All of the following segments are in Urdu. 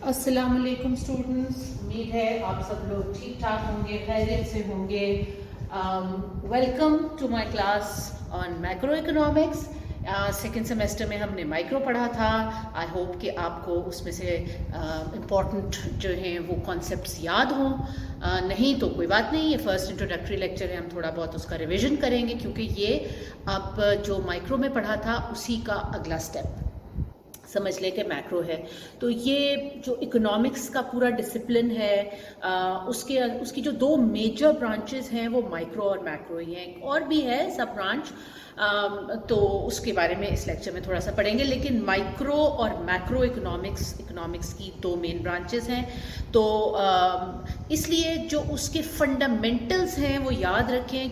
السلام علیکم اسٹوڈنٹس، امید ہے آپ سب لوگ ٹھیک ٹھاک ہوں گے، خیریت سے ہوں گے. Welcome to my class on microeconomics. Second semester میں ہم نے مائکرو پڑھا تھا. آئی ہوپ کہ آپ کو اس میں سے امپورٹنٹ جو ہیں وہ کانسیپٹس یاد ہوں. نہیں تو کوئی بات نہیں، یہ فرسٹ انٹروڈکٹری لیکچر ہے، ہم تھوڑا بہت اس کا ریویژن کریں گے کیونکہ یہ اب جو مائکرو میں پڑھا تھا اسی کا اگلا اسٹیپ سمجھ لے کہ میکرو ہے. تو یہ جو اکنامکس کا پورا ڈسپلن ہے اس کی جو دو میجر برانچز ہیں وہ مائکرو اور میکرو ہی ہیں. اور بھی ہے سب برانچ، تو اس کے بارے میں اس لیکچر میں تھوڑا سا پڑھیں گے. لیکن مائکرو اور میکرو اکنامکس کی دو مین برانچز ہیں. تو اس لیے جو اس کے فنڈامنٹلز ہیں وہ یاد رکھیں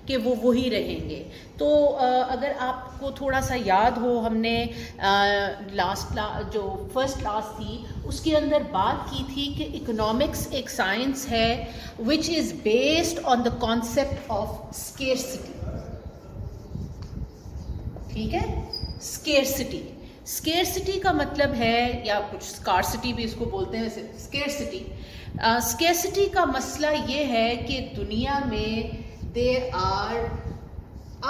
کہ وہ وہی رہیں گے. تو اگر آپ کو تھوڑا سا یاد ہو، ہم نے جو فرسٹ کلاس تھی اس کے اندر بات کی تھی کہ اکنامکس ایک سائنس ہے which is based on the concept of scarcity. ٹھیک ہے، اسکیرسٹی کا مطلب ہے، یا کچھ اسکارسٹی بھی اس کو بولتے ہیں. اسکیرسٹی کا مسئلہ یہ ہے کہ دنیا میں دیر آر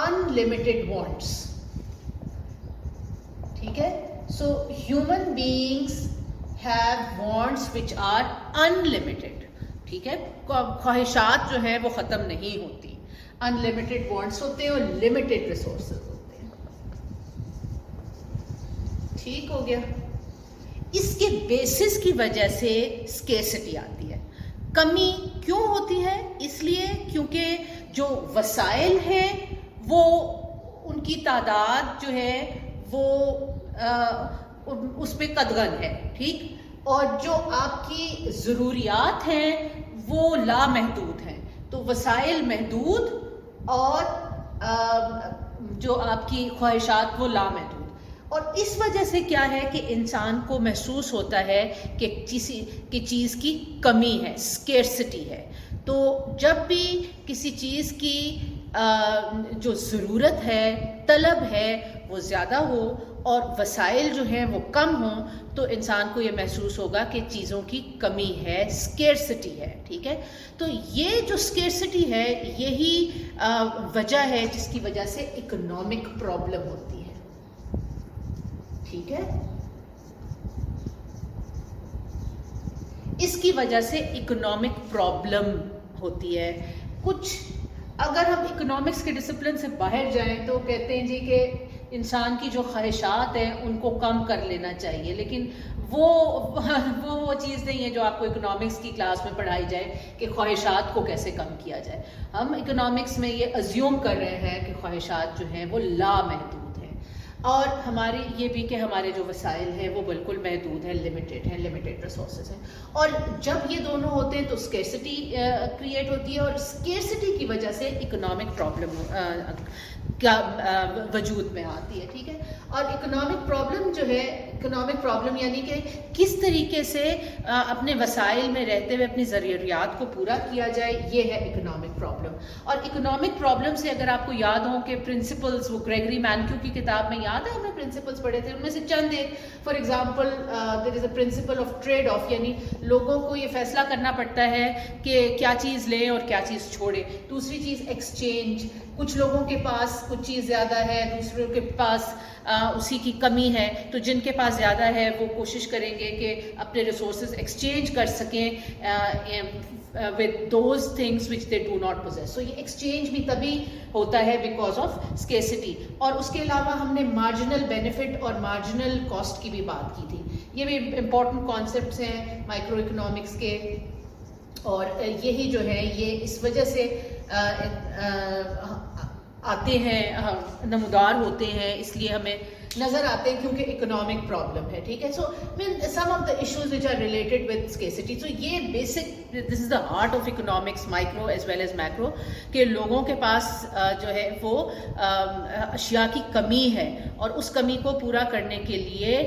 unlimited wants. ٹھیک ہے، so human beings have wants which are unlimited. ٹھیک ہے، خواہشات جو ہیں وہ ختم نہیں ہوتی. unlimited wants ہوتے ہیں اور limited resources ہوتے ہیں. ٹھیک ہو گیا. اس کے بیسس کی وجہ سے scarcity آتی ہے. کمی کیوں ہوتی ہے؟ اس لیے کیونکہ جو وسائل ہیں وہ ان کی تعداد جو ہے وہ اس پہ قدغن ہے. ٹھیک، اور جو آپ کی ضروریات ہیں وہ لامحدود ہیں. تو وسائل محدود اور جو آپ کی خواہشات وہ لامحدود. اور اس وجہ سے کیا ہے کہ انسان کو محسوس ہوتا ہے کہ چیز کی کمی ہے، اسکیرسٹی ہے. تو جب بھی کسی چیز کی جو ضرورت ہے، طلب ہے، وہ زیادہ ہو اور وسائل جو ہیں وہ کم ہوں تو انسان کو یہ محسوس ہوگا کہ چیزوں کی کمی ہے، اسکیرسٹی ہے. ٹھیک ہے، تو یہ جو اسکیرسٹی ہے یہی وجہ ہے جس کی وجہ سے اکنامک پرابلم ہوتی ہے. ٹھیک ہے، اس کی وجہ سے اکنامک پرابلم ہوتی ہے. کچھ اگر ہم اکنامکس کے ڈسپلن سے باہر جائیں تو کہتے ہیں جی کہ انسان کی جو خواہشات ہیں ان کو کم کر لینا چاہیے، لیکن وہ چیز نہیں ہے جو آپ کو اکنامکس کی کلاس میں پڑھائی جائے کہ خواہشات کو کیسے کم کیا جائے. ہم اکنامکس میں یہ ازیوم کر رہے ہیں کہ خواہشات جو ہیں وہ لامحدود ہیں، اور ہماری یہ بھی کہ ہمارے جو وسائل ہیں وہ بالکل محدود ہیں، لمیٹڈ ریسورسز ہیں. اور جب یہ دونوں ہوتے ہیں تو اسکیرسٹی کریٹ ہوتی ہے، اور اسکیرسٹی کی وجہ سے اکنامک پرابلم کا وجود میں آتی ہے. ٹھیک ہے، اور اکنامک پرابلم جو ہے، اکنامک پرابلم یعنی کہ کس طریقے سے اپنے وسائل میں رہتے ہوئے اپنی ضروریات کو پورا کیا جائے، یہ ہے اکنامک پرابلم. اور اکنامک پرابلم سے اگر آپ کو یاد ہوں کہ پرنسپلز، وہ گریگری مینکیو کی کتاب میں یاد ہے ہمیں پرنسپلز پڑھے تھے، ان میں سے چند ایک. For example there is a principle of trade off, یعنی لوگوں کو یہ فیصلہ کرنا پڑتا ہے کہ کیا چیز لیں اور کیا چیز چھوڑیں. دوسری چیز ایکسچینج، کچھ لوگوں کے پاس کچھ چیز زیادہ ہے، دوسروں کے پاس اسی کی کمی ہے، تو جن کے پاس زیادہ ہے وہ کوشش کریں گے کہ اپنے ریسورسز ایکسچینج کر سکیں with those things which they do not possess. So یہ ایکسچینج بھی تبھی ہوتا ہے because of scarcity. اور اس کے علاوہ ہم نے مارجنل بینیفٹ اور مارجنل کاسٹ کی بھی بات کی تھی. یہ بھی امپورٹنٹ کانسیپٹس ہیں مائکرو اکنامکس کے، اور یہی جو ہے یہ اس وجہ سے آتے ہیں، نمودار ہوتے ہیں، اس لیے ہمیں نظر آتے ہیں کیونکہ اکنامک پرابلم ہے. ٹھیک ہے، so some of the issues which are related with scarcity. So یہ basic, this is the heart of economics, micro as well as macro, کہ لوگوں کے پاس جو ہے وہ اشیاء کی کمی ہے، اور اس کمی کو پورا کرنے کے لیے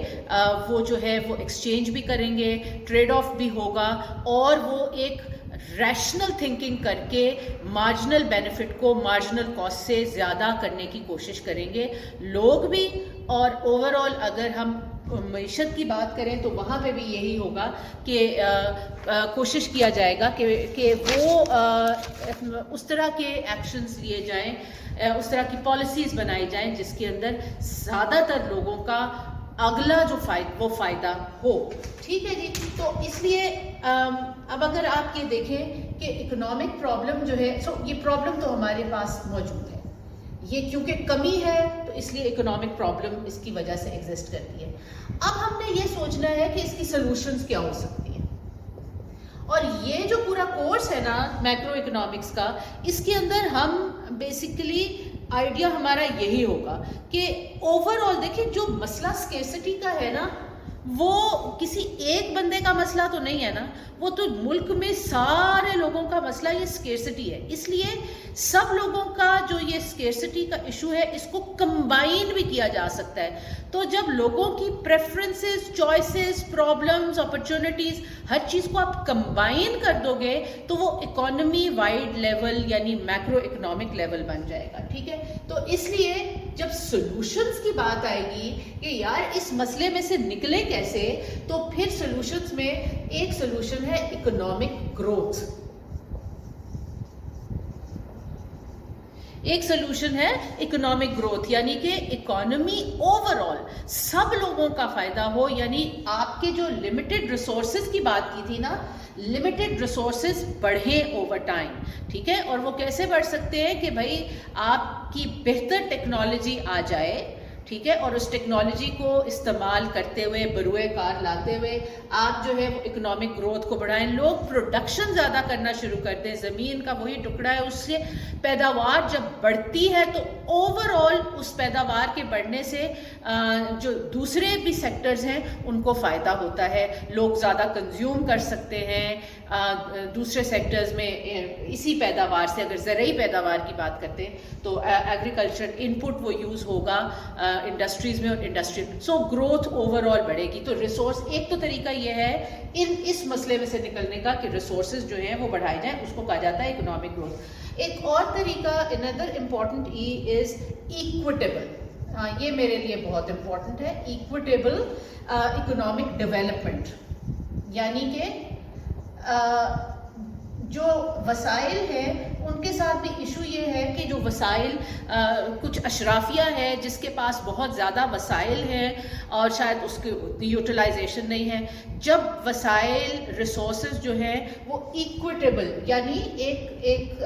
وہ جو ہے وہ ایکسچینج بھی کریں گے، ٹریڈ آف بھی ہوگا، اور وہ ایک ریشنل تھنکنگ کر کے مارجنل بینیفٹ کو مارجنل کاسٹ سے زیادہ کرنے کی کوشش کریں گے لوگ بھی. اور اوور آل اگر ہم معیشت کی بات کریں تو وہاں پہ بھی یہی ہوگا کہ کوشش کیا جائے گا کہ وہ اس طرح کے ایکشنز لیے جائیں، اس طرح کی پالیسیز بنائی جائیں جس کے اندر زیادہ تر لوگوں کا اگلا جو وہ فائدہ ہو. ٹھیک ہے جی. تو اس لیے اب اگر آپ یہ دیکھیں کہ اکنامک پرابلم جو ہے، یہ پرابلم تو ہمارے پاس موجود ہے، یہ کیونکہ کمی ہے تو اس لیے اکنامک پرابلم اس کی وجہ سے ایگزسٹ کرتی ہے. اب ہم نے یہ سوچنا ہے کہ اس کی سلوشنز کیا ہو سکتی ہیں، اور یہ جو پورا کورس ہے نا میکرو اکنامکس کا، اس کے اندر ہم بیسیکلی آئیڈیا ہمارا یہی ہوگا کہ اوور آل دیکھیں جو مسئلہ اسکیرسٹی کا ہے نا، وہ کسی ایک بندے کا مسئلہ تو نہیں ہے نا، وہ تو ملک میں سارے لوگوں کا مسئلہ یہ اسکیرسٹی ہے. اس لیے سب لوگوں کا جو یہ اسکیرسٹی کا ایشو ہے اس کو کمبائن بھی کیا جا سکتا ہے. تو جب لوگوں کی پریفرنسز، چوائسز، پرابلمز، اپرچونٹیز، ہر چیز کو آپ کمبائن کر دو گے تو وہ اکانومی وائڈ لیول یعنی میکرو اکنامک لیول بن جائے گا. ٹھیک ہے. تو اس لیے جب سولوشنز کی بات آئے گی کہ یار اس مسئلے میں سے نکلے کیسے، تو پھر سولوشنز میں ایک سولوشن ہے اکنامک گروتھ. ایک سولوشن ہے اکنامک گروتھ، یعنی کہ اکانومی اوور آل سب لوگوں کا فائدہ ہو. یعنی آپ کے جو لمیٹڈ ریسورسز کی بات کی تھی نا، لمیٹڈ ریسورسز بڑھیں اوور ٹائم. ٹھیک ہے. اور وہ کیسے بڑھ سکتے ہیں کہ بھائی آپ کی بہتر ٹیکنالوجی آ جائے. ٹھیک ہے. اور اس ٹیکنالوجی کو استعمال کرتے ہوئے، بروئے کار لاتے ہوئے آپ جو ہے وہ اکنامک گروتھ کو بڑھائیں. لوگ پروڈکشن زیادہ کرنا شروع کر دیں. زمین کا وہی ٹکڑا ہے، اس سے پیداوار جب بڑھتی ہے تو اوور آل اس پیداوار کے بڑھنے سے جو دوسرے بھی سیکٹرز ہیں ان کو فائدہ ہوتا ہے. لوگ زیادہ کنزیوم کر سکتے ہیں دوسرے سیکٹرز میں اسی پیداوار سے. اگر زرعی پیداوار کی بات کرتے ہیں تو ایگریکلچر ان پٹ وہ یوز ہوگا انڈسٹریز میں، اور industry so growth over all بڑھے گی. تو ریسورس ایک تو طریقہ یہ ہے اس مسئلے میں سے نکلنے کا کہ ریسورسز جو ہیں وہ بڑھائے جائیں، اس کو کہا جاتا ہے اکنامک گروتھ. ایک اور طریقہ another important E is equitable. یہ میرے لیے بہت امپورٹنٹ ہے. ایکویٹیبل اکنامک ڈیولپمنٹ، یعنی کہ جو وسائل ہیں ان کے ساتھ بھی ایشو یہ ہے کہ جو وسائل کچھ اشرافیہ ہے جس کے پاس بہت زیادہ وسائل ہیں اور شاید اس کی یوٹیلائزیشن نہیں ہے. جب وسائل ریسورسز جو ہیں وہ ایکویٹیبل یعنی ایک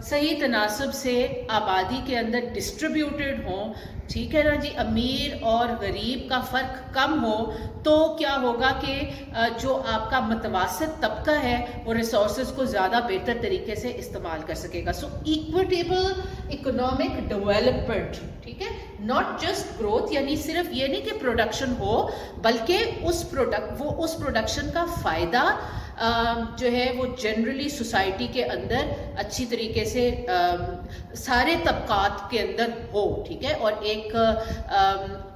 صحیح تناسب سے آبادی کے اندر ڈسٹریبیوٹیڈ ہوں، ٹھیک ہے نا جی، امیر اور غریب کا فرق کم ہو، تو کیا ہوگا کہ جو آپ کا متوسط طبقہ ہے وہ ریسورسز کو زیادہ بہتر طریقے سے استعمال کر سکے گا. سو ایکویٹیبل اکنامک ڈیولپمنٹ، ٹھیک ہے، ناٹ جسٹ گروتھ، یعنی صرف یہ نہیں کہ پروڈکشن ہو بلکہ اس پروڈکشن کا فائدہ جو ہے وہ جنرلی سوسائٹی کے اندر اچھی طریقے سے سارے طبقات کے اندر ہو. ٹھیک ہے. اور ایک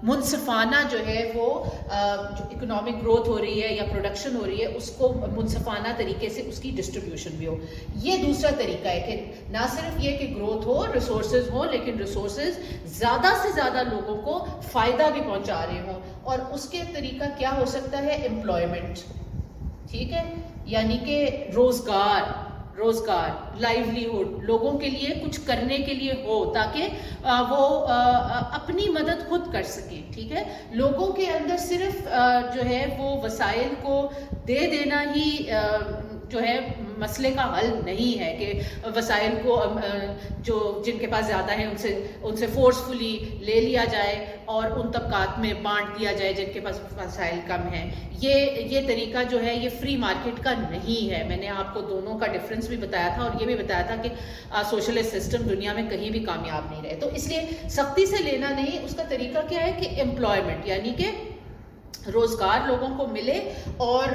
منصفانہ جو ہے وہ جو اکنامک گروتھ ہو رہی ہے یا پروڈکشن ہو رہی ہے اس کو منصفانہ طریقے سے اس کی ڈسٹریبیوشن بھی ہو. یہ دوسرا طریقہ ہے کہ نہ صرف یہ کہ گروتھ ہو، ریسورسز ہوں، لیکن ریسورسز زیادہ سے زیادہ لوگوں کو فائدہ بھی پہنچا رہے ہوں. اور اس کے طریقہ کیا ہو سکتا ہے؟ امپلائمنٹ. ٹھیک ہے. یعنی کہ روزگار، لائیولیہوڈ، لوگوں کے لیے کچھ کرنے کے لیے ہو تاکہ وہ اپنی مدد خود کر سکیں. ٹھیک ہے. لوگوں کے اندر صرف جو ہے وہ وسائل کو دے دینا ہی جو ہے مسئلے کا حل نہیں ہے کہ وسائل کو جو جن کے پاس زیادہ ہیں ان سے فورسفلی لے لیا جائے اور ان طبقات میں بانٹ دیا جائے جن کے پاس وسائل کم ہیں. یہ طریقہ جو ہے یہ فری مارکیٹ کا نہیں ہے. میں نے آپ کو دونوں کا ڈفرینس بھی بتایا تھا اور یہ بھی بتایا تھا کہ سوشلسٹ سسٹم دنیا میں کہیں بھی کامیاب نہیں رہے. تو اس لیے سختی سے لینا نہیں، اس کا طریقہ کیا ہے کہ امپلائمنٹ، یعنی کہ روزگار لوگوں کو ملے اور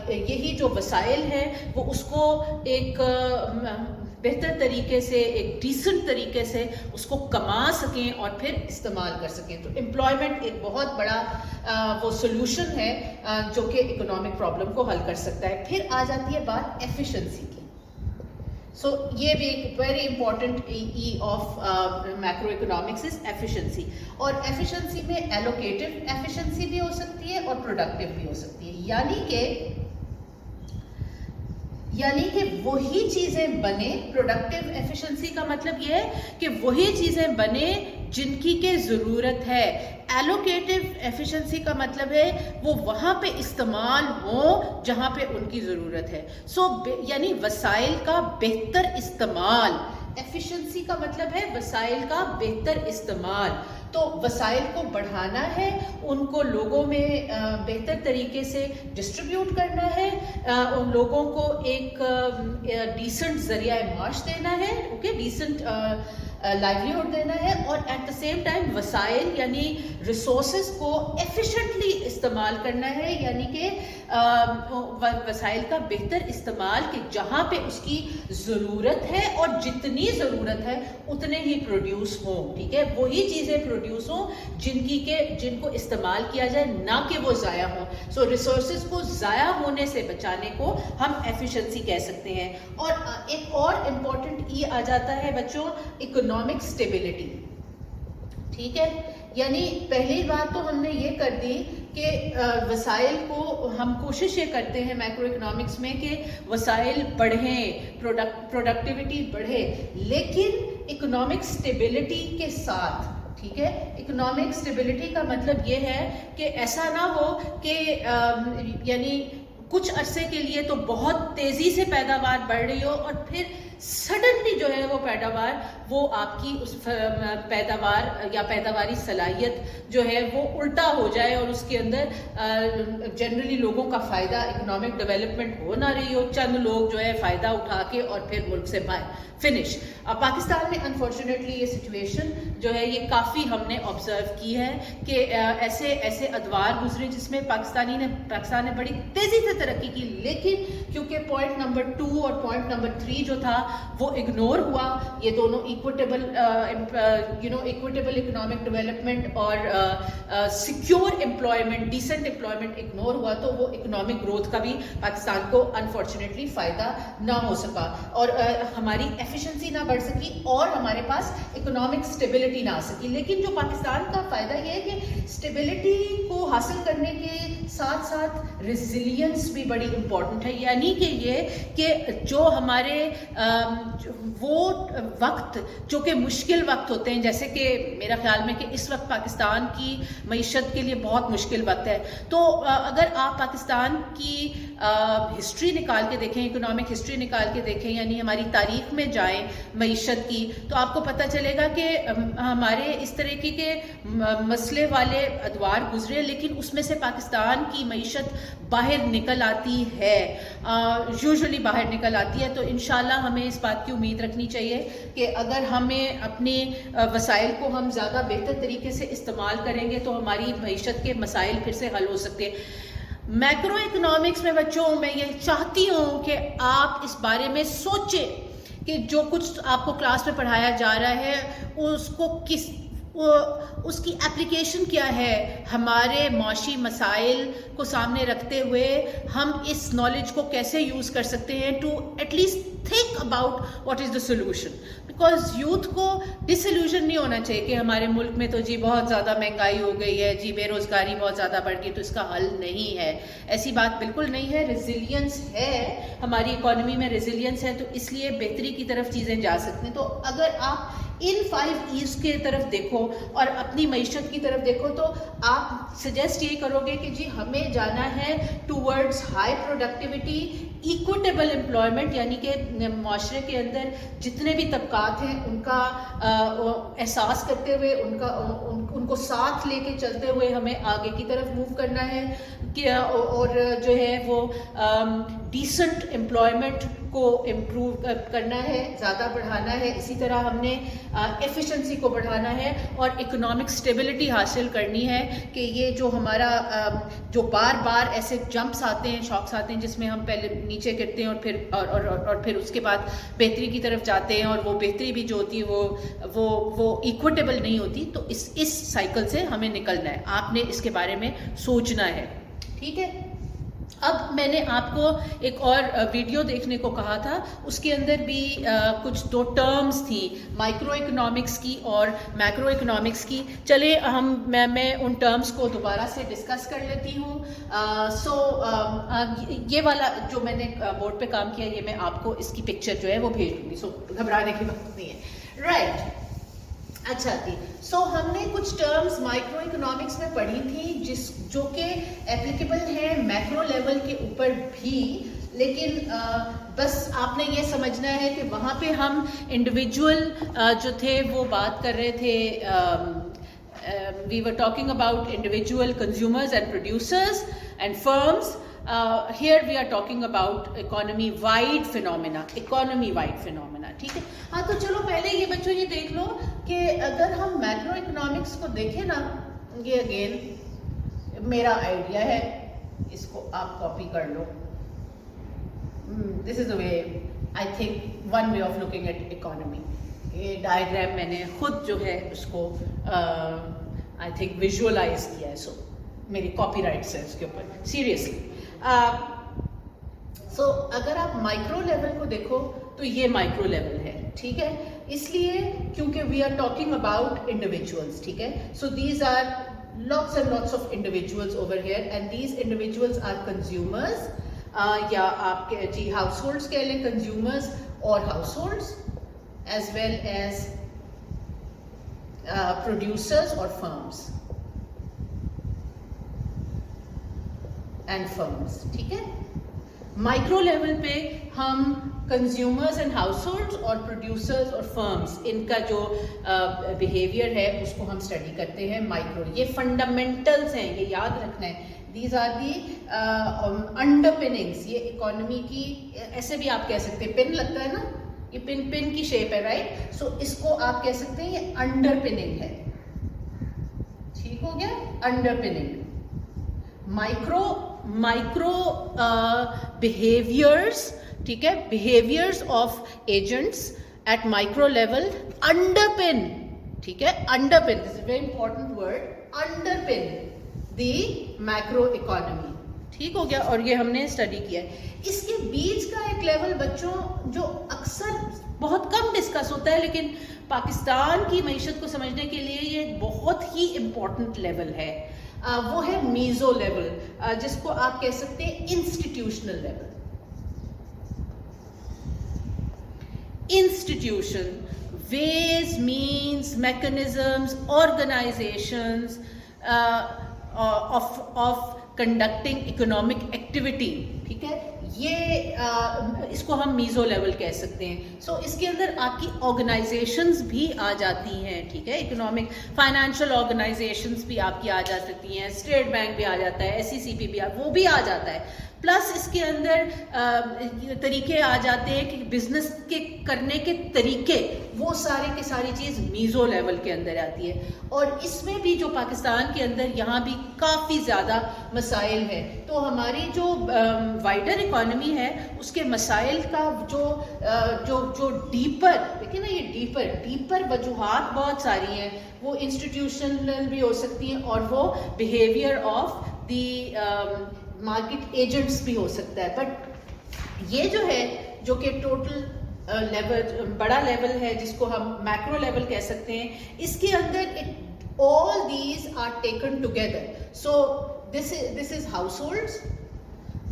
یہی جو وسائل ہیں وہ اس کو ایک بہتر طریقے سے، ایک ڈیسنٹ طریقے سے اس کو کما سکیں اور پھر استعمال کر سکیں. تو امپلائمنٹ ایک بہت بڑا وہ سولوشن ہے جو کہ اکنامک پرابلم کو حل کر سکتا ہے. پھر آ جاتی ہے بات ایفیشنسی کی. سو یہ بھی ایک very important E of macro economics is efficiency. اور ایفیشنسی میں ایلوکیٹو ایفیشنسی بھی ہو سکتی ہے اور پروڈکٹیو بھی ہو سکتی ہے. یعنی کہ وہی چیزیں بنے. پروڈکٹیو ایفیشنسی کا مطلب یہ ہے کہ وہی چیزیں بنے جن کی کہ ضرورت ہے. ایلوکیٹو ایفیشنسی کا مطلب ہے وہ وہاں پہ استعمال ہوں جہاں پہ ان کی ضرورت ہے. یعنی وسائل کا بہتر استعمال. ایفیشنسی کا مطلب ہے وسائل کا بہتر استعمال. تو وسائل کو بڑھانا ہے, ان کو لوگوں میں بہتر طریقے سے ڈسٹریبیوٹ کرنا ہے, ان لوگوں کو ایک ڈیسنٹ ذریعہ معاش دینا ہے, اوکے, ڈیسنٹ لائیولیہڈ دینا ہے, اور ایٹ دا سیم ٹائم وسائل یعنی ریسورسز کو ایفیشنٹلی استعمال کرنا ہے. یعنی کہ وسائل کا بہتر استعمال کہ جہاں پہ اس کی ضرورت ہے اور جتنی ضرورت ہے اتنے ہی پروڈیوس ہوں. ٹھیک ہے, وہی چیزیں پروڈیوس ہوں جن کو استعمال کیا جائے, نہ کہ وہ ضائع ہوں. سو ریسورسز کو ضائع ہونے سے بچانے کو ہم ایفیشنسی کہہ سکتے ہیں. اور ایک اور امپورٹنٹ ای آ جاتا ہے بچوں, اکنامک اسٹیبلٹی. ٹھیک ہے, یعنی پہلی بات تو ہم نے یہ کر دی کہ وسائل کو ہم کوشش یہ کرتے ہیں میکرو اکنامکس میں کہ وسائل بڑھیں, پروڈکٹیوٹی بڑھے, لیکن اکنامک اسٹیبلٹی کے ساتھ. ٹھیک ہے, اکنامک اسٹیبلٹی کا مطلب یہ ہے کہ ایسا نہ ہو کہ یعنی کچھ عرصے کے لیے تو بہت تیزی سے پیداوار بڑھ رہی ہو اور پھر سڈنلی جو ہے وہ پیداوار, وہ آپ کی اس پیداوار یا پیداواری صلاحیت جو ہے وہ الٹا ہو جائے اور اس کے اندر جنرلی لوگوں کا فائدہ, اکنامک ڈیولپمنٹ ہو نہ رہی ہو, چند لوگ جو ہے فائدہ اٹھا کے اور پھر ملک سے باہر فنش. پاکستان میں انفارچونیٹلی یہ سچویشن جو ہے یہ کافی ہم نے آبزرو کی ہے کہ ایسے ادوار گزرے جس میں پاکستان نے بڑی تیزی سے ترقی کی, لیکن کیونکہ پوائنٹ نمبر 2 اور پوائنٹ نمبر 3 جو تھا وہ اگنور ہوا. یہ دونوں ایکویٹیبل اکنامک ڈیولپمنٹ اور secure employment, decent employment ignore ہوا, تو وہ اکنامک گروتھ کا بھی پاکستان کو انفارچونیٹلی فائدہ نہ ہو سکا, اور ہماری ایفیشنسی نہ بڑھ سکی, اور ہمارے پاس اکنامک اسٹیبلٹی نہ آ سکی. لیکن جو پاکستان کا فائدہ یہ ہے کہ اسٹیبلٹی کو حاصل کرنے کے ساتھ ساتھ ریزیلینس بھی بڑی امپورٹنٹ ہے. یعنی کہ یہ کہ جو ہمارے وہ وقت جو کہ مشکل وقت ہوتے ہیں, جیسے کہ میرا خیال میں کہ اس وقت پاکستان کی معیشت کے لیے بہت مشکل وقت ہے, تو اگر آپ پاکستان کی ہسٹری نکال کے دیکھیں, اکنامک ہسٹری نکال کے دیکھیں, یعنی ہماری تاریخ میں جائیں معیشت کی, تو آپ کو پتہ چلے گا کہ ہمارے اس طریقے کے مسئلے والے ادوار گزرے, لیکن اس میں سے پاکستان کی معیشت باہر نکل آتی ہے, یوزولی باہر نکل آتی ہے. تو انشاءاللہ ہمیں اس بات کی امید رکھنی چاہیے کہ اگر ہمیں اپنے وسائل کو ہم زیادہ بہتر طریقے سے استعمال کریں گے تو ہماری معیشت کے مسائل پھر سے حل ہو سکتے ہیں. میکرو اکنامکس میں بچوں میں یہ چاہتی ہوں کہ آپ اس بارے میں سوچیں کہ جو کچھ آپ کو کلاس میں پڑھایا جا رہا ہے اس کی اپلیکیشن کیا ہے. ہمارے معاشی مسائل کو سامنے رکھتے ہوئے ہم اس نالج کو کیسے یوز کر سکتے ہیں to at least think about what is the solution. Because youth کو ڈس ایلوژن نہیں ہونا چاہیے کہ ہمارے ملک میں تو جی بہت زیادہ مہنگائی ہو گئی ہے, جی بے روزگاری بہت زیادہ بڑھ گئی, تو اس کا حل نہیں ہے. ایسی بات بالکل نہیں ہے. ریزیلینس ہے, ہماری اکانومی میں ریزیلینس ہے, تو اس لیے بہتری کی طرف چیزیں جا سکتی ہیں. تو اگر آپ ان 5 ایز کی طرف دیکھو اور اپنی معیشت کی طرف دیکھو, تو آپ سجیسٹ یہ کرو گے کہ جی ہمیں جانا ہے towards high productivity, equitable employment, یعنی کہ معاشرے کے اندر جتنے بھی طبقات ہیں ان کا احساس کرتے ہوئے, ان کو ساتھ لے کے چلتے ہوئے ہمیں آگے کی طرف موو کرنا ہے, اور جو ہے وہ ڈیسنٹ امپلائمنٹ کو امپروو کرنا ہے, زیادہ بڑھانا ہے. اسی طرح ہم نے ایفیشنسی کو بڑھانا ہے اور اکنامک اسٹیبلٹی حاصل کرنی ہے کہ یہ جو ہمارا جو بار بار ایسے جمپس آتے ہیں, شاکس آتے ہیں, جس میں ہم پہلے نیچے گرتے ہیں اور پھر اس کے بعد بہتری کی طرف جاتے ہیں, اور وہ بہتری بھی جو ہوتی ہے وہ ایکویٹیبل نہیں ہوتی. تو اس سائیکل سے ہمیں نکلنا ہے. آپ نے اس کے بارے میں سوچنا ہے. ٹھیک ہے, اب میں نے آپ کو ایک اور ویڈیو دیکھنے کو کہا تھا، اس کے اندر بھی کچھ دو ٹرمز تھی، مائکرو اکنامکس کی اور میکرو اکنامکس کی. چلے میں ان ٹرمز کو دوبارہ سے ڈسکس کر لیتی ہوں. یہ والا جو میں نے بورڈ پہ کام کیا، یہ میں آپ کو اس کی پکچر جو ہے وہ بھیج دوں گی، سو گھبرانے کی بات نہیں ہے. رائٹ. اچھا جی، ہم نے کچھ ٹرمز مائکرو اکنامکس میں پڑھی تھی جو کہ ایپلیکیبل ہیں میکرو لیول کے اوپر بھی، لیکن بس آپ نے یہ سمجھنا ہے کہ وہاں پہ ہم انڈیویجول جو تھے وہ بات کر رہے تھے، we were talking about individual consumers and producers and firms. Here we are talking about economy-wide phenomena. ٹھیک ہے. ہاں تو چلو پہلے یہ بچوں یہ دیکھ لو کہ اگر ہم میکرو اکنامکس کو دیکھیں نا، یہ اگین میرا آئیڈیا ہے، اس کو آپ کاپی کر لو. This is a way, I think one way of looking at economy. یہ ڈائیگرام میں نے خود جو ہے اس کو آئی تھنک ویژولائز کیا ہے، سو میری کاپی رائٹس ہے اس کے اوپر سیریسلی. اگر آپ مائکرو لیول کو دیکھو تو یہ مائکرو لیول ہے، ٹھیک ہے، اس لیے کیونکہ we are talking about individuals, ٹھیک ہے. So these are lots and lots of individuals over here, and these individuals are consumers, یا آپ کے جی ہاؤس ہولڈس کہہ لیں، کنزیومرز اور households, as well as producers اور فرمز اینڈ فرمز. ٹھیک ہے. مائکرو لیول پہ ہم کنزیومرز اینڈ ہاؤس ہولڈس اور پروڈیوسرز اور فرمز، ان کا جو بیہیویئر ہے اس کو ہم اسٹڈی کرتے ہیں مائکرو. یہ فنڈامنٹلس ہیں، یہ یاد رکھنا ہے. These are the underpinnings. یہ اکانومی کی، ایسے بھی آپ کہہ سکتے ہیں، پن لگتا ہے نا، یہ پن کی شیپ ہے، رائٹ. سو اس کو آپ کہہ سکتے ہیں یہ انڈر پننگ ہے. ٹھیک ہو گیا، انڈر پننگ. مائکرو بیہیویئرس، ٹھیک ہے، behaviours of agents at micro level underpin. ٹھیک ہے، underpin, this is very important word, underpin the macro economy. ٹھیک ہو گیا، اور یہ ہم نے اسٹڈی کیا ہے. اس کے بیچ کا ایک لیول بچوں جو اکثر بہت کم ڈسکس ہوتا ہے، لیکن پاکستان کی معیشت کو سمجھنے کے لیے یہ بہت ہی امپورٹنٹ لیول ہے، وہ ہے میزو لیول، جس کو آپ کہہ سکتے ہیں institutional level. Institution, ways, means, mechanisms, organizations of conducting economic activity. ٹھیک ہے، یہ اس کو ہم میزو لیول کہہ سکتے ہیں. سو اس کے اندر آپ کی آرگنائزیشنز بھی آ جاتی ہیں. ٹھیک ہے، اکنامک فائنینشیل آرگنائزیشنز بھی آپ کی آ جا سکتی ہیں، اسٹیٹ بینک بھی آ جاتا ہے، SECP بھی وہ بھی آ جاتا ہے. پلس اس کے اندر طریقے آ جاتے ہیں کہ بزنس کے کرنے کے طریقے، وہ سارے کی ساری چیز میزو لیول کے اندر آتی ہے. اور اس میں بھی جو پاکستان کے اندر یہاں بھی کافی زیادہ مسائل ہیں. تو ہماری جو وائڈر اکانومی ہے اس کے مسائل کا جو ڈیپر، دیکھیں نا، یہ ڈیپر وجوہات بہت ساری ہیں. وہ انسٹیٹیوشنل بھی ہو سکتی ہیں، اور وہ behaviour of the market agents بھی ہو سکتا ہے. بٹ یہ جو ہے، جو کہ ٹوٹل لیول، بڑا لیول ہے، جس کو ہم میکرو لیول کہہ سکتے ہیں، اس کے اندر all these are taken together. So this is households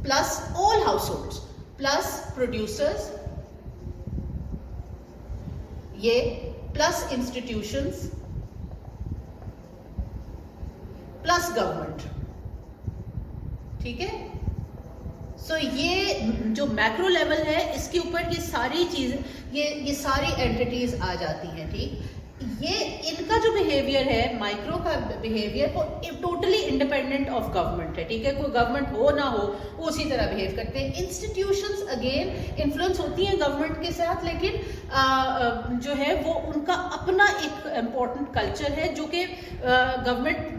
plus all households plus producers, یہ plus institutions plus government. ٹھیک ہے. سو یہ جو میکرو لیول ہے، اس کے اوپر یہ ساری چیزیں، یہ ساری اینٹیٹیز آ جاتی ہیں. ٹھیک، یہ ان کا جو بیہیویئر ہے، مائکرو کا بیہیویئر، وہ ٹوٹلی انڈیپینڈنٹ آف گورنمنٹ ہے. ٹھیک ہے، کوئی گورنمنٹ ہو نہ ہو وہ اسی طرح بیہیو کرتے ہیں. انسٹیٹیوشنز اگین انفلوئنس ہوتی ہیں گورنمنٹ کے ساتھ، لیکن جو ہے وہ ان کا اپنا ایک امپورٹنٹ کلچر ہے، جو کہ گورنمنٹ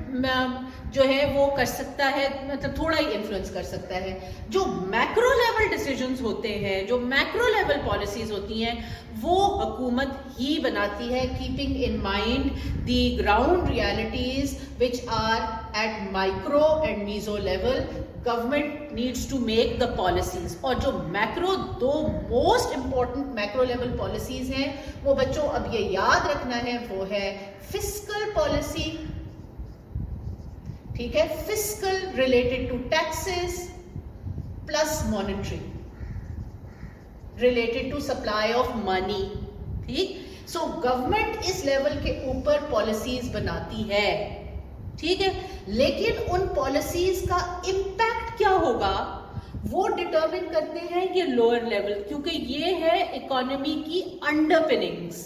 جو ہے وہ کر سکتا ہے، مطلب تھوڑا ہی انفلوئنس کر سکتا ہے. جو میکرو لیول ڈیسیجنز ہوتے ہیں، جو میکرو لیول پالیسیز ہوتی ہیں، وہ حکومت ہی بناتی ہے، keeping in mind the ground realities which are at micro and meso level government needs to make the policies. اور جو macro دو most important macro level policies ہیں وہ بچوں اب یہ یاد رکھنا ہے، وہ ہے fiscal policy، ٹھیک ہے، fiscal related to taxes plus monetary related to supply of money، ٹھیک. سو گورنمنٹ اس لیول کے اوپر پالیسیز بناتی ہے، ٹھیک ہے، لیکن ان پالیسیز کا امپیکٹ کیا ہوگا وہ ڈٹرمن کرتے ہیں یہ لوئر لیول، کیونکہ یہ ہے اکانومی کی underpinnings,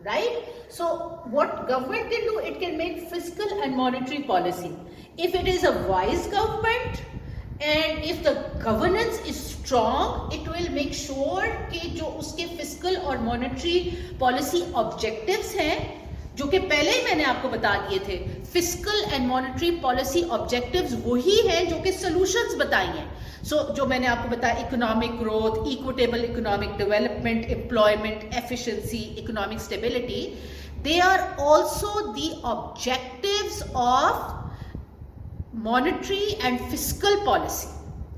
right. So what government can do, it can make fiscal and monetary policy. If it is a wise government and if the governance is strong, it will make sure کہ جو اس کے fiscal اور monetary policy objectives ہیں جو کہ پہلے ہی میں نے آپ کو بتا دیے تھے، fiscal and monetary policy objectives وہی ہیں جو کہ solutions بتائی ہیں. سو جو میں نے آپ کو بتایا economic growth, equitable economic development, employment, efficiency, economic stability, they are also the objectives of monetary and fiscal policy,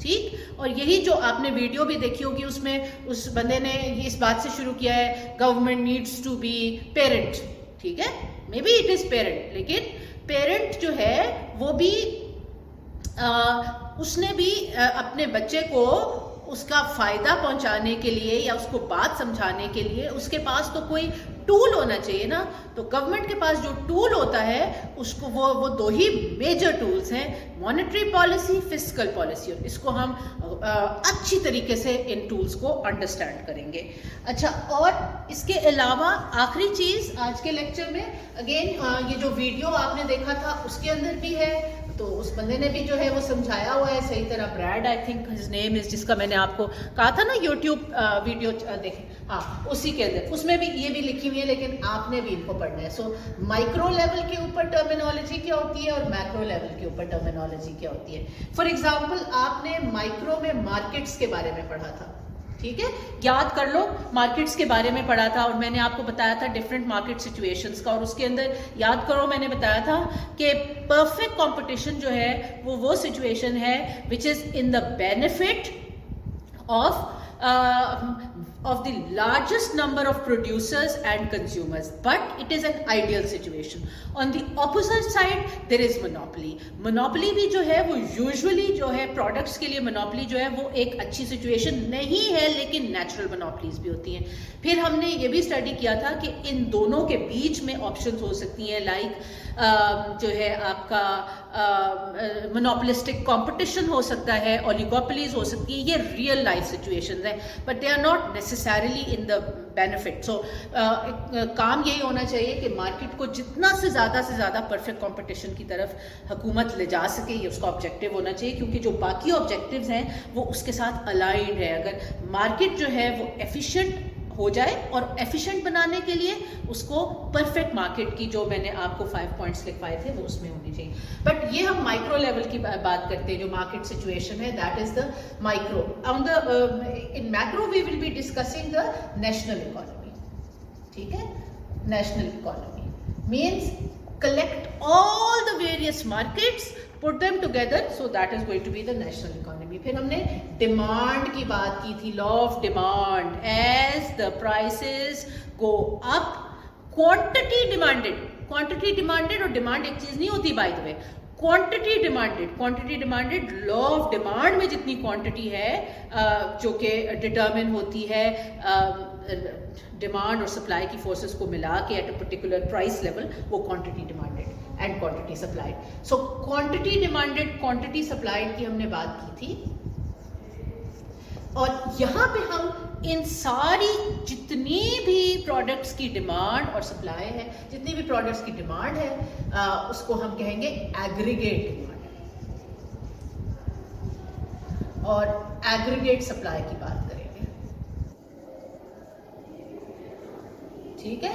ٹھیک. اور یہی جو آپ نے ویڈیو بھی دیکھی ہوگی، اس میں اس بندے نے یہ اس بات سے شروع کیا ہے government needs to be parent, ٹھیک ہے، may be it is parent, لیکن پیرنٹ جو ہے وہ بھی اس نے بھی اپنے بچے کو اس کا فائدہ پہنچانے کے لیے یا اس کو بات سمجھانے کے لیے اس کے پاس تو کوئی ٹول ہونا چاہیے نا. تو گورنمنٹ کے پاس جو ٹول ہوتا ہے اس کو وہ دو ہی میجر ٹولز ہیں، مانیٹری پالیسی، فسکل پالیسی. اور اس کو ہم اچھی طریقے سے ان ٹولز کو انڈرسٹینڈ کریں گے. اچھا، اور اس کے علاوہ آخری چیز آج کے لیکچر میں اگین یہ جو ویڈیو آپ نے دیکھا تھا اس کے اندر بھی ہے، تو اس بندے نے بھی جو ہے وہ سمجھایا ہوا ہے صحیح طرح، Brad I think his name is, جس کا میں نے آپ کو کہا تھا نا یوٹیوب ویڈیو دیکھیں، ہاں اسی کے اندر اس میں بھی یہ بھی لکھی ہوئی ہے، لیکن آپ نے بھی ان کو پڑھنا ہے. سو مائکرو لیول کے اوپر ٹرمینالوجی کیا ہوتی ہے اور میکرو لیول کے اوپر ٹرمینالوجی کیا ہوتی ہے. فار ایگزامپل آپ نے مائکرو میں مارکیٹس کے بارے میں پڑھا تھا، ٹھیک ہے، یاد کر لو، مارکیٹس کے بارے میں پڑھا تھا اور میں نے آپ کو بتایا تھا ڈفرینٹ مارکیٹ سچویشنز کا، اور اس کے اندر یاد کرو میں نے بتایا تھا کہ پرفیکٹ کمپٹیشن جو ہے وہ سچویشن ہے which is in the benefit of the largest number of producers and consumers, but it is an ideal situation. On the opposite side there is monopoly. monopoly بھی جو ہے وہ usually جو ہے products کے لیے monopoly جو ہے وہ ایک اچھی situation نہیں ہے، لیکن natural monopolies بھی ہوتی ہیں. پھر ہم نے یہ بھی اسٹڈی کیا تھا کہ ان دونوں کے بیچ میں آپشنز ہو سکتی ہیں، لائک جو ہے آپ کا مونوپولسٹک کمپٹیشن ہو سکتا ہے، اولیگوپلیز ہو سکتی ہیں، یہ ریئل لائف سچویشنز ہیں، but they are not necessarily in the benefit. So کام یہی ہونا چاہیے کہ مارکیٹ کو جتنا سے زیادہ پرفیکٹ کمپٹیشن کی طرف حکومت لے جا سکے، یہ اس کا آبجیکٹیو ہونا چاہیے، کیونکہ جو باقی آبجیکٹیوز ہیں وہ اس کے ساتھ الائنڈ ہے. اگر مارکیٹ جو ہے وہ ایفیشینٹ ہو جائے، اور ایفیشینٹ بنانے کے لیے اس کو پرفیکٹ مارکیٹ کی جو میں نے آپ کو 5 پوائنٹس لکھوائے تھے وہ اس میں ہونی چاہیے. بٹ یہ ہم مائکرو لیول کی بات کرتے ہیں، جو مارکیٹ سچویشن ہے that is the micro. On the in macro we will be discussing the national economy, ٹھیک ہے. National economy means collect all the various markets, put them together, so that is going to be the national economy. پھر ہم نے ڈیمانڈ کی بات کی تھی، law of demand. As the prices go up, quantity demanded اور ڈیمانڈ ایک چیز نہیں ہوتی by the way. Quantity demanded law of demand میں جتنی کوانٹٹی ہے جو کہ ڈٹرمن ہوتی ہے ڈیمانڈ اور سپلائی کی فورسز کو ملا کے at a particular price level, وہ quantity demanded and quantity supplied. So quantity demanded quantity supplied کی ہم نے بات کی تھی، اور یہاں پہ ہم ان ساری جتنی بھی پروڈکٹس کی ڈیمانڈ اور سپلائی ہے، جتنی بھی پروڈکٹس کی ڈیمانڈ ہے اس کو ہم کہیں گے ایگریگیٹ ڈیمانڈ، اور ایگریگیٹ سپلائی کی بات کریں گے، ٹھیک ہے.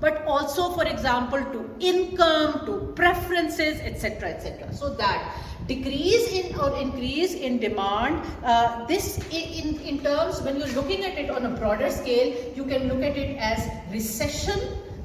but also for example to income, to preferences, etc. etc. So that decrease in or increase in demand, this in terms when you're looking at it on a broader scale, you can look at it as recession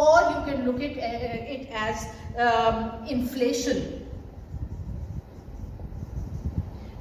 or you can look at it as inflation.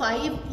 5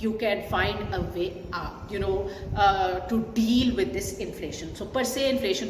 you can find a way up, to deal with this inflation. So per se inflation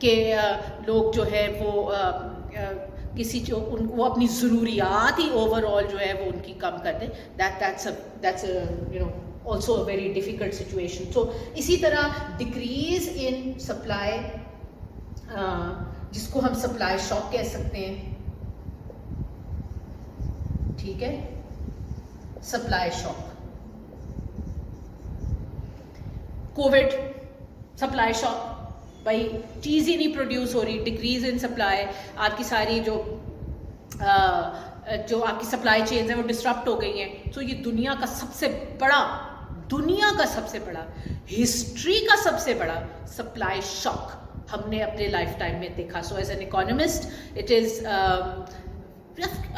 کہ لوگ جو ہے وہ کسی وہ اپنی ضروریات ہی اوور آل جو ہے وہ ان کی کم کر دیں. that's also a very difficult situation. So اسی طرح decrease in supply, جس کو ہم سپلائی شاک کہہ سکتے ہیں, ٹھیک ہے, سپلائی شاک. کووڈ سپلائی شاک, بھائی چیز ہی نہیں پروڈیوس ہو رہی, ڈکریز ان سپلائی, آپ کی ساری جو آپ کی سپلائی چینز ہیں وہ ڈسٹرپٹ ہو گئی ہیں. تو یہ دنیا کا سب سے بڑا ہسٹری کا سب سے بڑا سپلائی شاک ہم نے اپنے لائف ٹائم میں دیکھا. So as an economist it is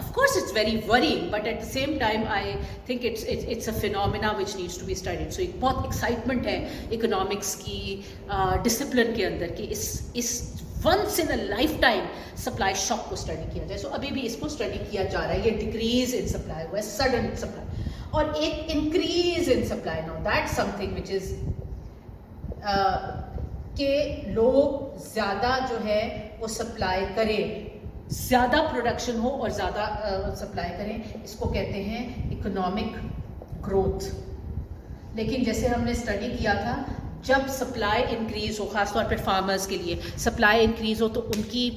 of course it's very worrying, but at the same time I think it's a phenomena which needs to be studied. So ایک بہت ایکسائٹمنٹ ہے اکنامکس کی ڈسپلن کے اندر کہ اس once in a lifetime supply shock کو اسٹڈی کیا جائے. سو ابھی بھی اس کو اسٹڈی کیا جا رہا ہے. یہ ڈکریز ان سپلائی ہوا ہے, سڈن سپلائی, اور ایک increase in supply. Now that something which is کہ لوگ زیادہ جو ہے وہ سپلائی کریں, زیادہ پروڈکشن ہو اور زیادہ سپلائی کریں. اس کو کہتے ہیں اکنامک گروتھ. لیکن جیسے ہم نے اسٹڈی کیا تھا, جب سپلائی انکریز ہو, خاص طور پہ فارمرز کے لیے سپلائی انکریز ہو, تو ان کی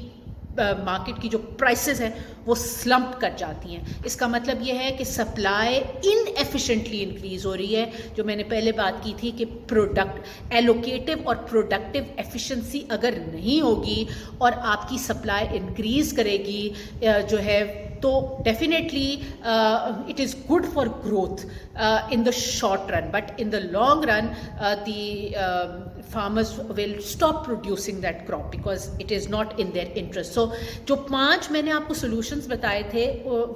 مارکیٹ کی جو پرائسز ہیں وہ سلمپ کر جاتی ہیں. اس کا مطلب یہ ہے کہ سپلائی ان ایفیشینٹلی انکریز ہو رہی ہے. جو میں نے پہلے بات کی تھی کہ پروڈکٹ ایلوکیٹو اور پروڈکٹیو ایفیشنسی اگر نہیں ہوگی اور آپ کی سپلائی انکریز کرے گی جو ہے, تو definitely it is good for growth in the short run, but in the long run the farmers will stop producing that crop because it is not in their interest. So جو 5 میں نے آپ کو solutions بتائے تھے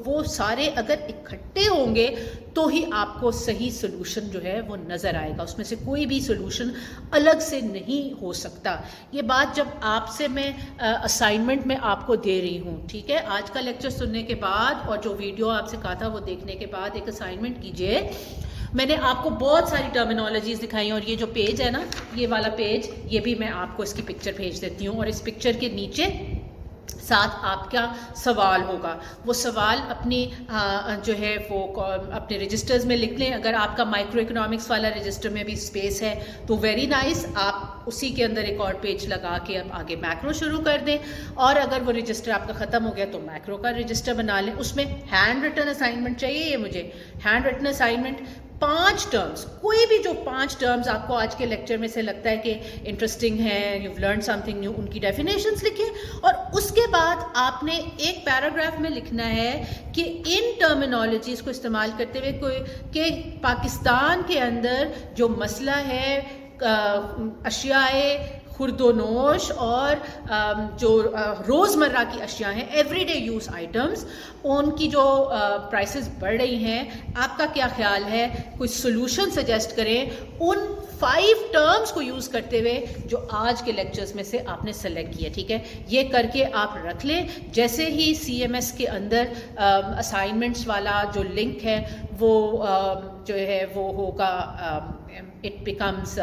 وہ سارے اگر اکٹھے ہوں گے تو ہی آپ کو صحیح solution جو ہے وہ نظر آئے گا. اس میں سے کوئی بھی solution الگ سے نہیں ہو سکتا. یہ بات جب آپ سے میں assignment میں آپ کو دے رہی ہوں, ٹھیک ہے, آج کا لیکچر سننے کے بعد اور جو ویڈیو آپ سے کہا تھا وہ دیکھنے کے بعد ایک assignment کیجئے. میں نے آپ کو بہت ساری ٹرمینالوجیز دکھائی, اور یہ جو پیج ہے نا, یہ والا پیج, یہ بھی میں آپ کو اس کی پکچر بھیج دیتی ہوں, اور اس پکچر کے نیچے ساتھ آپ کا سوال ہوگا. وہ سوال اپنی جو ہے وہ اپنے رجسٹرز میں لکھ لیں. اگر آپ کا مائکرو اکنامکس والا رجسٹر میں بھی اسپیس ہے تو ویری نائس, آپ اسی کے اندر ایک اور پیج لگا کے اب آگے میکرو شروع کر دیں. اور اگر وہ رجسٹر آپ کا ختم ہو گیا تو میکرو کا رجسٹر بنا لیں. اس میں ہینڈ ریٹن اسائنمنٹ چاہیے. یہ مجھے ہینڈ ریٹن اسائنمنٹ 5 ٹرمز, کوئی بھی جو 5 ٹرمز آپ کو آج کے لیکچر میں سے لگتا ہے کہ انٹرسٹنگ ہے, you learn something new, ان کی ڈیفینیشنس لکھیں. اور اس کے بعد آپ نے ایک پیراگراف میں لکھنا ہے کہ ان ٹرمینالوجیز کو استعمال کرتے ہوئے کہ پاکستان کے اندر جو مسئلہ ہے اشیاء خرد و نوش اور جو روزمرہ کی اشیاء ہیں, ایوری ڈے یوز آئٹمس, ان کی جو پرائسز بڑھ رہی ہیں, آپ کا کیا خیال ہے؟ کوئی سولوشن سجیسٹ کریں ان 5 ٹرمز کو یوز کرتے ہوئے جو آج کے لیکچرز میں سے آپ نے سلیکٹ کیا. ٹھیک ہے, یہ کر کے آپ رکھ لیں. جیسے ہی CMS کے اندر اسائنمنٹس والا جو لنک ہے وہ جو ہے وہ ہوگا, اٹ بیکمز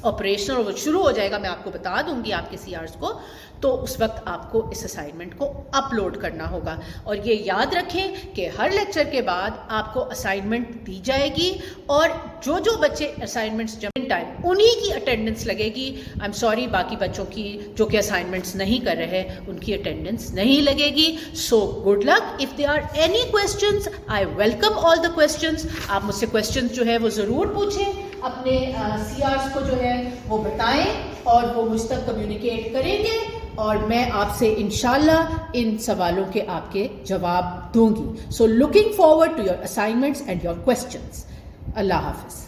آپریشنل, اور وہ شروع ہو جائے گا, میں آپ کو بتا دوں گی آپ کے CRs کو, تو اس وقت آپ کو اس اسائنمنٹ کو اپلوڈ کرنا ہوگا. اور یہ یاد رکھیں کہ ہر لیکچر کے بعد آپ کو اسائنمنٹ دی جائے گی, اور جو بچے اسائنمنٹس جب ٹائم انہی کی اٹینڈنس لگے گی. آئی ایم سوری, باقی بچوں کی جو کہ اسائنمنٹس نہیں کر رہے ان کی اٹینڈنس نہیں لگے گی. So good luck. If there are any questions, I welcome all the questions. آپ مجھ سے کویسچنس جو ہے وہ ضرور پوچھیں, اپنے CRs کو جو ہے وہ بتائیں, اور وہ مجھ تک کمیونیکیٹ کریں گے, اور میں آپ سے انشاءاللہ ان سوالوں کے آپ کے جواب دوں گی. So looking forward to your assignments and your questions. اللہ حافظ.